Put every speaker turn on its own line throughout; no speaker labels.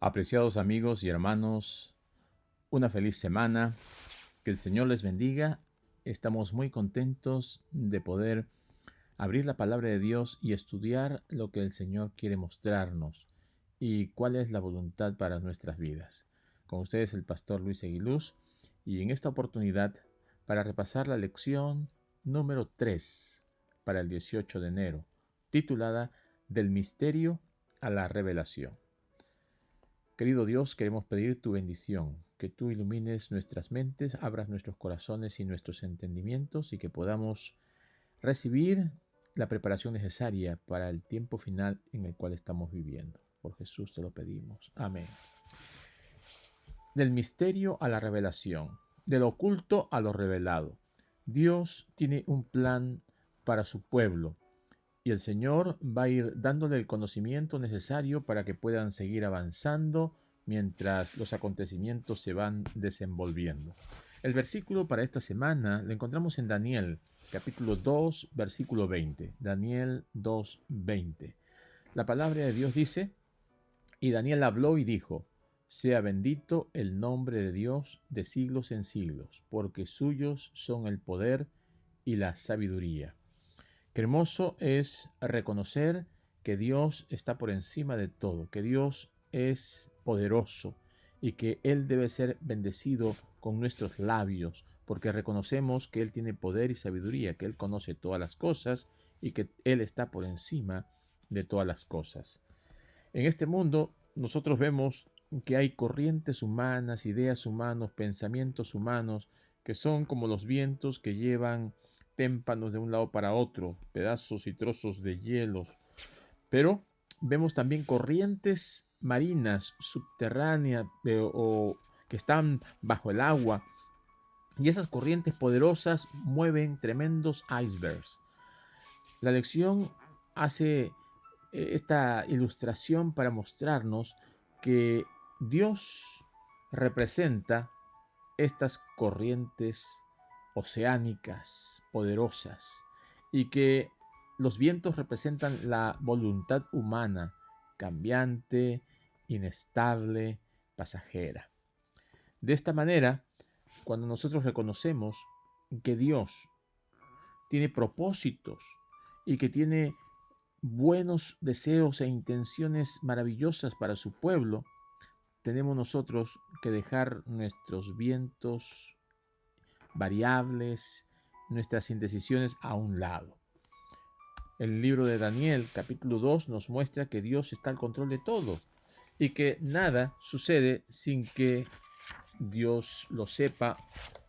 Apreciados amigos y hermanos, una feliz semana. Que el Señor les bendiga. Estamos muy contentos de poder abrir la palabra de Dios y estudiar lo que el Señor quiere mostrarnos y cuál es la voluntad para nuestras vidas. Con ustedes el pastor Luis Aguiluz y en esta oportunidad para repasar la lección número 3 para el 18 de enero, titulada Del misterio a la revelación. Querido Dios, queremos pedir tu bendición, que tú ilumines nuestras mentes, abras nuestros corazones y nuestros entendimientos y que podamos recibir la preparación necesaria para el tiempo final en el cual estamos viviendo. Por Jesús te lo pedimos. Amén. Del misterio a la revelación, del oculto a lo revelado. Dios tiene un plan para su pueblo y el Señor va a ir dándole el conocimiento necesario para que puedan seguir avanzando mientras los acontecimientos se van desenvolviendo. El versículo para esta semana lo encontramos en Daniel, capítulo 2, versículo 20. Daniel 2, 20. La palabra de Dios dice, y Daniel habló y dijo, sea bendito el nombre de Dios de siglos en siglos, porque suyos son el poder y la sabiduría. Qué hermoso es reconocer que Dios está por encima de todo, que Dios es poderoso y que Él debe ser bendecido con nuestros labios, porque reconocemos que Él tiene poder y sabiduría, que Él conoce todas las cosas y que Él está por encima de todas las cosas. En este mundo nosotros vemos que hay corrientes humanas, ideas humanos, pensamientos humanos, que son como los vientos que llevan témpanos de un lado para otro, pedazos y trozos de hielos. Pero vemos también corrientes marinas, subterráneas o que están bajo el agua. Y esas corrientes poderosas mueven tremendos icebergs. La lección hace esta ilustración para mostrarnos que Dios representa estas corrientes oceánicas poderosas y que los vientos representan la voluntad humana, cambiante, inestable, pasajera. De esta manera, cuando nosotros reconocemos que Dios tiene propósitos y que tiene buenos deseos e intenciones maravillosas para su pueblo, tenemos nosotros que dejar nuestros vientos variables, nuestras indecisiones a un lado. El libro de Daniel, capítulo 2, nos muestra que Dios está al control de todo y que nada sucede sin que Dios lo sepa,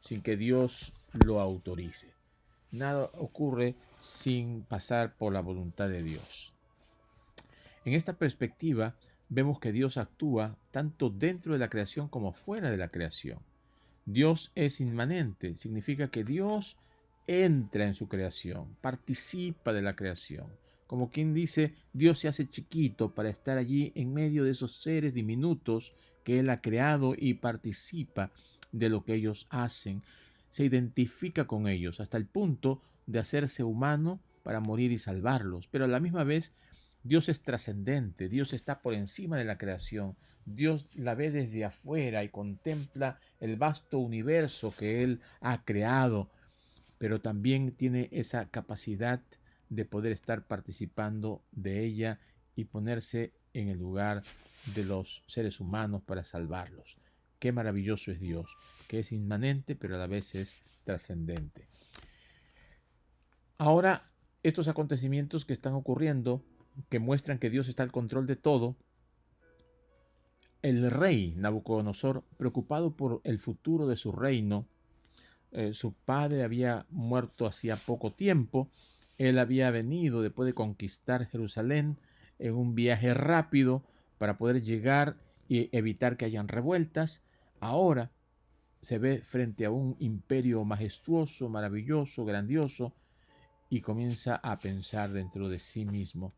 sin que Dios lo autorice. Nada ocurre sin pasar por la voluntad de Dios. En esta perspectiva, vemos que Dios actúa tanto dentro de la creación como fuera de la creación. Dios es inmanente, significa que Dios entra en su creación, participa de la creación. Como quien dice, Dios se hace chiquito para estar allí en medio de esos seres diminutos que Él ha creado y participa de lo que ellos hacen. Se identifica con ellos hasta el punto de hacerse humano para morir y salvarlos. Pero a la misma vez, Dios es trascendente, Dios está por encima de la creación, Dios la ve desde afuera y contempla el vasto universo que Él ha creado, pero también tiene esa capacidad de poder estar participando de ella y ponerse en el lugar de los seres humanos para salvarlos. Qué maravilloso es Dios, que es inmanente pero a la vez es trascendente. Ahora, estos acontecimientos que están ocurriendo, que muestran que Dios está al control de todo, el rey Nabucodonosor, preocupado por el futuro de su reino, su padre había muerto hacía poco tiempo, él había venido después de conquistar Jerusalén en un viaje rápido para poder llegar y evitar que hayan revueltas. Ahora se ve frente a un imperio majestuoso, maravilloso, grandioso, y comienza a pensar dentro de sí mismo: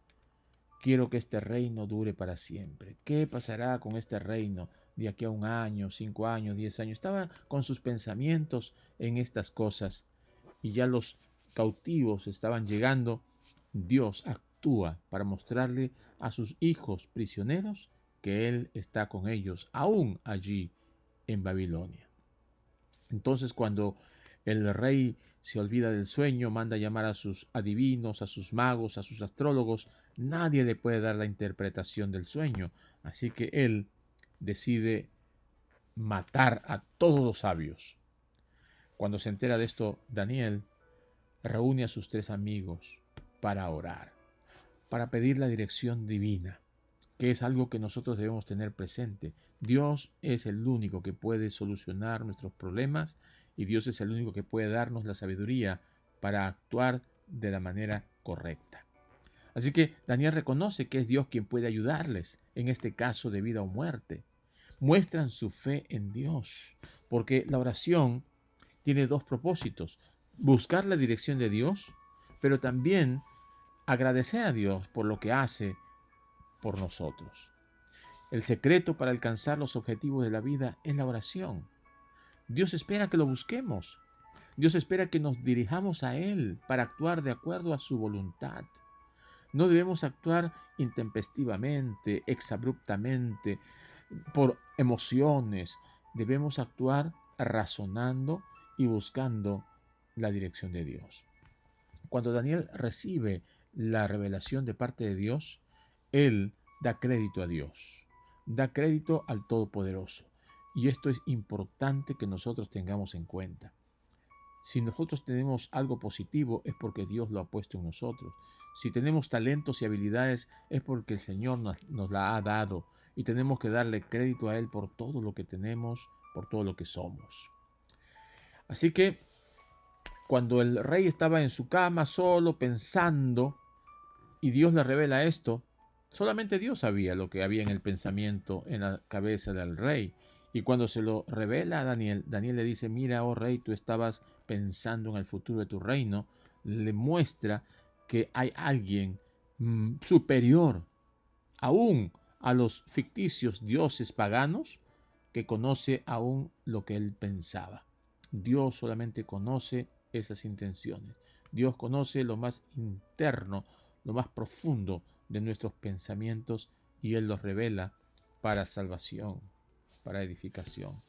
quiero que este reino dure para siempre. ¿Qué pasará con este reino de aquí a 1 año, 5 años, 10 años? Estaba con sus pensamientos en estas cosas y ya los cautivos estaban llegando. Dios actúa para mostrarle a sus hijos prisioneros que Él está con ellos, aún allí en Babilonia. Entonces, cuando el rey se olvida del sueño, manda llamar a sus adivinos, a sus magos, a sus astrólogos. Nadie le puede dar la interpretación del sueño. Así que él decide matar a todos los sabios. Cuando se entera de esto, Daniel reúne a sus 3 amigos para orar, para pedir la dirección divina, que es algo que nosotros debemos tener presente. Dios es el único que puede solucionar nuestros problemas y Dios es el único que puede darnos la sabiduría para actuar de la manera correcta. Así que Daniel reconoce que es Dios quien puede ayudarles en este caso de vida o muerte. Muestran su fe en Dios, porque la oración tiene 2 propósitos: buscar la dirección de Dios, pero también agradecer a Dios por lo que hace por nosotros. El secreto para alcanzar los objetivos de la vida es la oración. Dios espera que lo busquemos. Dios espera que nos dirijamos a Él para actuar de acuerdo a su voluntad. No debemos actuar intempestivamente, exabruptamente, por emociones. Debemos actuar razonando y buscando la dirección de Dios. Cuando Daniel recibe la revelación de parte de Dios, él da crédito a Dios, da crédito al Todopoderoso. Y esto es importante que nosotros tengamos en cuenta. Si nosotros tenemos algo positivo es porque Dios lo ha puesto en nosotros. Si tenemos talentos y habilidades es porque el Señor nos la ha dado y tenemos que darle crédito a Él por todo lo que tenemos, por todo lo que somos. Así que cuando el rey estaba en su cama solo pensando y Dios le revela esto, solamente Dios sabía lo que había en el pensamiento, en la cabeza del rey. Y cuando se lo revela a Daniel, Daniel le dice: mira, oh rey, tú estabas pensando en el futuro de tu reino. Le muestra que hay alguien superior aún a los ficticios dioses paganos, que conoce aún lo que él pensaba. Dios solamente conoce esas intenciones. Dios conoce lo más interno, lo más profundo de nuestros pensamientos, y Él los revela para salvación, para edificación.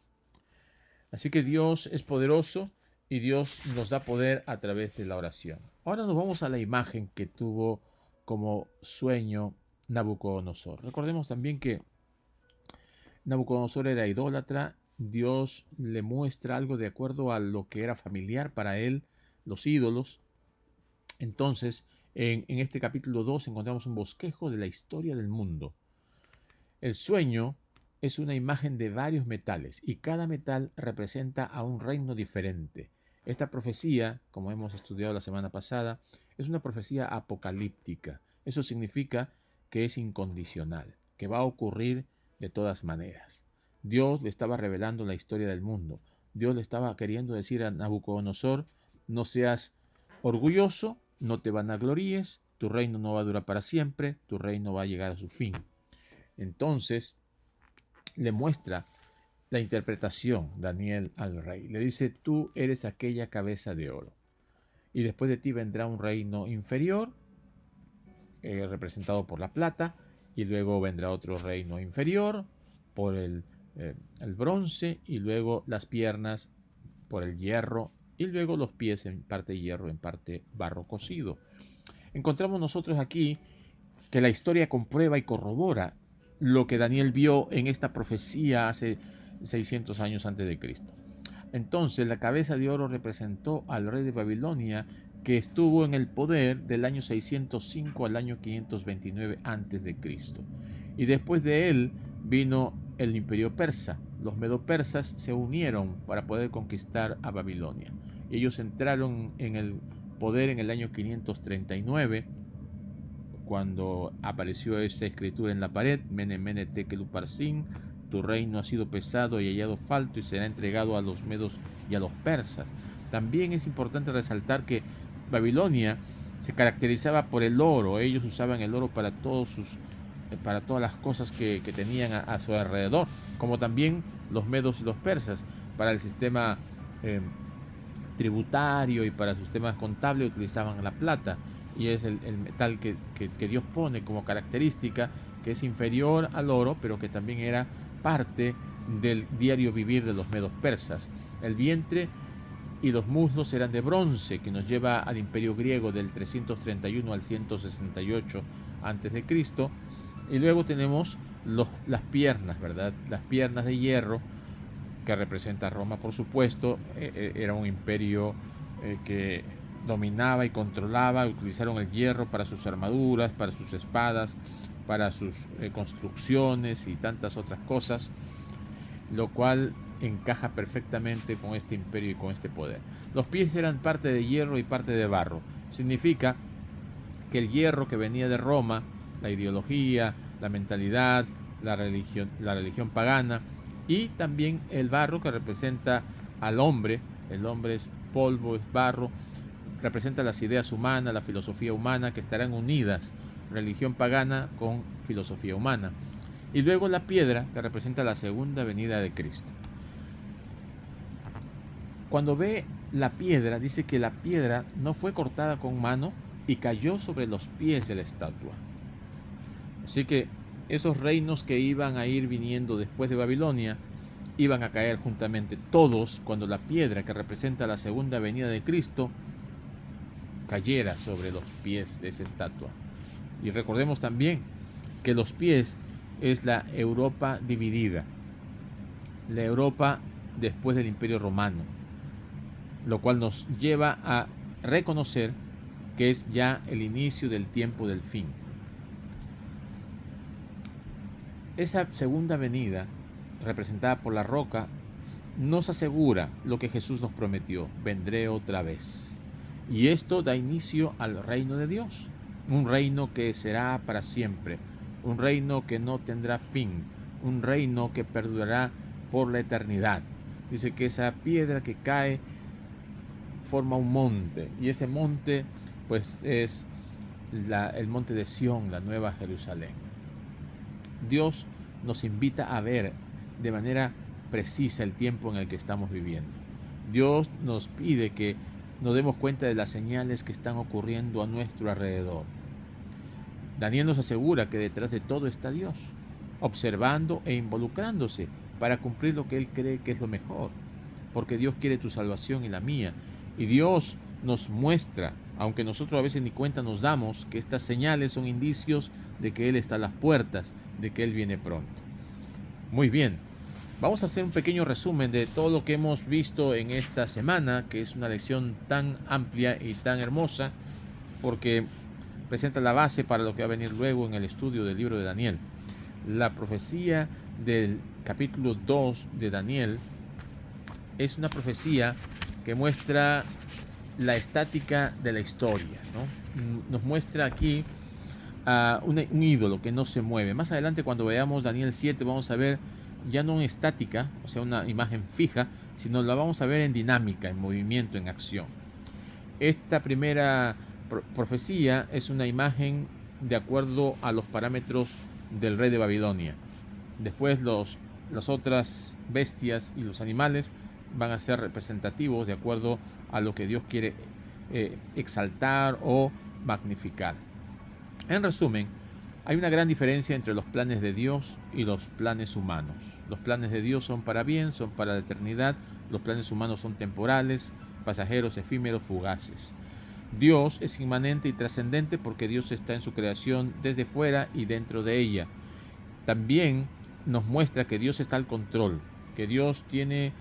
Así que Dios es poderoso y Dios nos da poder a través de la oración. Ahora nos vamos a la imagen que tuvo como sueño Nabucodonosor. Recordemos también que Nabucodonosor era idólatra. Dios le muestra algo de acuerdo a lo que era familiar para él, los ídolos. Entonces, en este capítulo 2 encontramos un bosquejo de la historia del mundo. El sueño es una imagen de varios metales y cada metal representa a un reino diferente. Esta profecía, como hemos estudiado la semana pasada, es una profecía apocalíptica. Eso significa que es incondicional, que va a ocurrir de todas maneras. Dios le estaba revelando la historia del mundo. Dios le estaba queriendo decir a Nabucodonosor: no seas orgulloso, no te vanagloríes, tu reino no va a durar para siempre, tu reino va a llegar a su fin. Entonces le muestra la interpretación Daniel al rey. Le dice: tú eres aquella cabeza de oro, y después de ti vendrá un reino inferior, representado por la plata, y luego vendrá otro reino inferior por el bronce, y luego las piernas por el hierro, y luego los pies en parte hierro, en parte barro cocido. Encontramos nosotros aquí que la historia comprueba y corrobora lo que Daniel vio en esta profecía hace 600 años antes de Cristo. Entonces la cabeza de oro representó al rey de Babilonia, que estuvo en el poder del año 605 al año 529 antes de Cristo. Y después de él vino el imperio persa. Los medo-persas se unieron para poder conquistar a Babilonia. Ellos entraron en el poder en el año 539, cuando apareció esa escritura en la pared: Mene, Mene, Tekel, Uparsin, tu reino ha sido pesado y hallado falto y será entregado a los medos y a los persas. También es importante resaltar que Babilonia se caracterizaba por el oro. Ellos usaban el oro para todas las cosas que tenían a su alrededor, como también los medos y los persas. Para el sistema tributario y para sus temas contables utilizaban la plata, y es el metal que Dios pone como característica, que es inferior al oro, pero que también era parte del diario vivir de los medos persas. El vientre y los muslos eran de bronce, que nos lleva al imperio griego del 331 al 168 a.C. Y luego tenemos las piernas, ¿verdad? Las piernas de hierro, que representa a Roma, por supuesto. Era un imperio que dominaba y controlaba. Utilizaron el hierro para sus armaduras, para sus espadas, para sus construcciones y tantas otras cosas, lo cual encaja perfectamente con este imperio y con este poder. Los pies eran parte de hierro y parte de barro. Significa que el hierro que venía de Roma, la ideología, la mentalidad, la religión pagana, y también el barro que representa al hombre. El hombre es polvo, es barro, representa las ideas humanas, la filosofía humana, que estarán unidas, religión pagana con filosofía humana. Y luego la piedra, que representa la segunda venida de Cristo. Cuando ve la piedra, dice que la piedra no fue cortada con mano y cayó sobre los pies de la estatua. Así que esos reinos que iban a ir viniendo después de Babilonia iban a caer juntamente todos cuando la piedra, que representa la segunda venida de Cristo, cayera sobre los pies de esa estatua. Y recordemos también que los pies es la Europa dividida, la Europa después del Imperio Romano, lo cual nos lleva a reconocer que es ya el inicio del tiempo del fin. Esa segunda venida, representada por la roca, nos asegura lo que Jesús nos prometió: vendré otra vez. Y esto da inicio al reino de Dios, un reino que será para siempre, un reino que no tendrá fin, un reino que perdurará por la eternidad. Dice que esa piedra que cae forma un monte, y ese monte pues es el monte de Sión, la nueva Jerusalén. Dios nos invita a ver de manera precisa el tiempo en el que estamos viviendo. Dios nos pide que nos demos cuenta de las señales que están ocurriendo a nuestro alrededor. Daniel nos asegura que detrás de todo está Dios, observando e involucrándose para cumplir lo que Él cree que es lo mejor, porque Dios quiere tu salvación y la mía. Y Dios nos muestra, aunque nosotros a veces ni cuenta nos damos, que estas señales son indicios de que Él está a las puertas, de que Él viene pronto. Muy bien, vamos a hacer un pequeño resumen de todo lo que hemos visto en esta semana, que es una lección tan amplia y tan hermosa, porque presenta la base para lo que va a venir luego en el estudio del libro de Daniel. La profecía del capítulo 2 de Daniel es una profecía que muestra la estática de la historia, ¿no? Nos muestra aquí un ídolo que no se mueve. Más adelante, cuando veamos Daniel 7, vamos a ver ya no en estática, o sea, una imagen fija, sino la vamos a ver en dinámica, en movimiento, en acción. Esta primera profecía es una imagen de acuerdo a los parámetros del rey de Babilonia. Después las otras bestias y los animales van a ser representativos de acuerdo a lo que Dios quiere exaltar o magnificar. En resumen, hay una gran diferencia entre los planes de Dios y los planes humanos. Los planes de Dios son para bien, son para la eternidad. Los planes humanos son temporales, pasajeros, efímeros, fugaces. Dios es inmanente y trascendente porque Dios está en su creación desde fuera y dentro de ella. También nos muestra que Dios está al control, que Dios tiene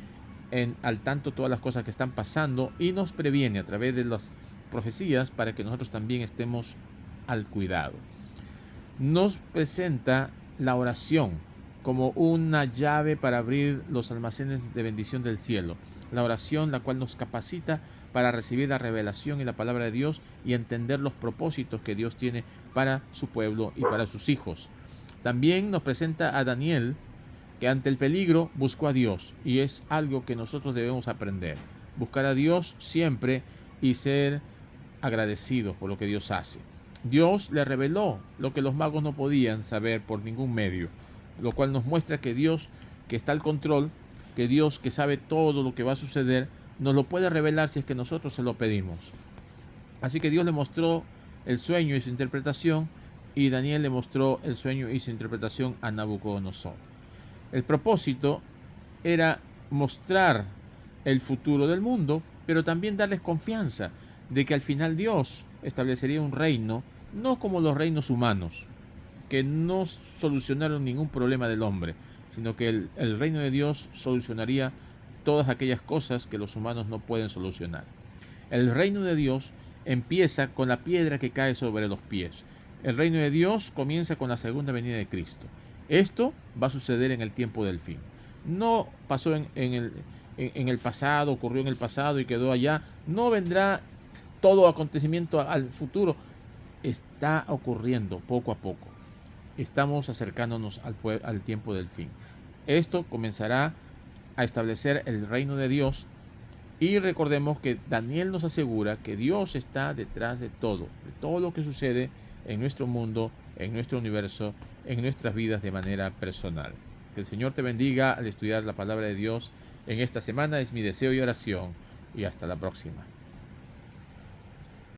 al tanto todas las cosas que están pasando y nos previene a través de las profecías para que nosotros también estemos al cuidado. Nos presenta la oración como una llave para abrir los almacenes de bendición del cielo. La oración, la cual nos capacita para recibir la revelación y la palabra de Dios y entender los propósitos que Dios tiene para su pueblo y para sus hijos. También nos presenta a Daniel, que ante el peligro buscó a Dios, y es algo que nosotros debemos aprender. Buscar a Dios siempre y ser agradecidos por lo que Dios hace. Dios le reveló lo que los magos no podían saber por ningún medio, lo cual nos muestra que Dios, que está al control, que Dios, que sabe todo lo que va a suceder, nos lo puede revelar si es que nosotros se lo pedimos. Así que Dios le mostró el sueño y su interpretación, y Daniel le mostró el sueño y su interpretación a Nabucodonosor. El propósito era mostrar el futuro del mundo, pero también darles confianza de que al final Dios establecería un reino, no como los reinos humanos, que no solucionaron ningún problema del hombre, sino que el reino de Dios solucionaría todas aquellas cosas que los humanos no pueden solucionar. El reino de Dios empieza con la piedra que cae sobre los pies. El reino de Dios comienza con la segunda venida de Cristo. Esto va a suceder en el tiempo del fin. No pasó en el pasado, ocurrió en el pasado y quedó allá. No vendrá todo acontecimiento al futuro. Está ocurriendo poco a poco. Estamos acercándonos al tiempo del fin. Esto comenzará a establecer el reino de Dios. Y recordemos que Daniel nos asegura que Dios está detrás de todo lo que sucede en nuestro mundo, en nuestro universo, en nuestras vidas de manera personal. Que el Señor te bendiga al estudiar la palabra de Dios en esta semana. Es mi deseo y oración. Y hasta la próxima.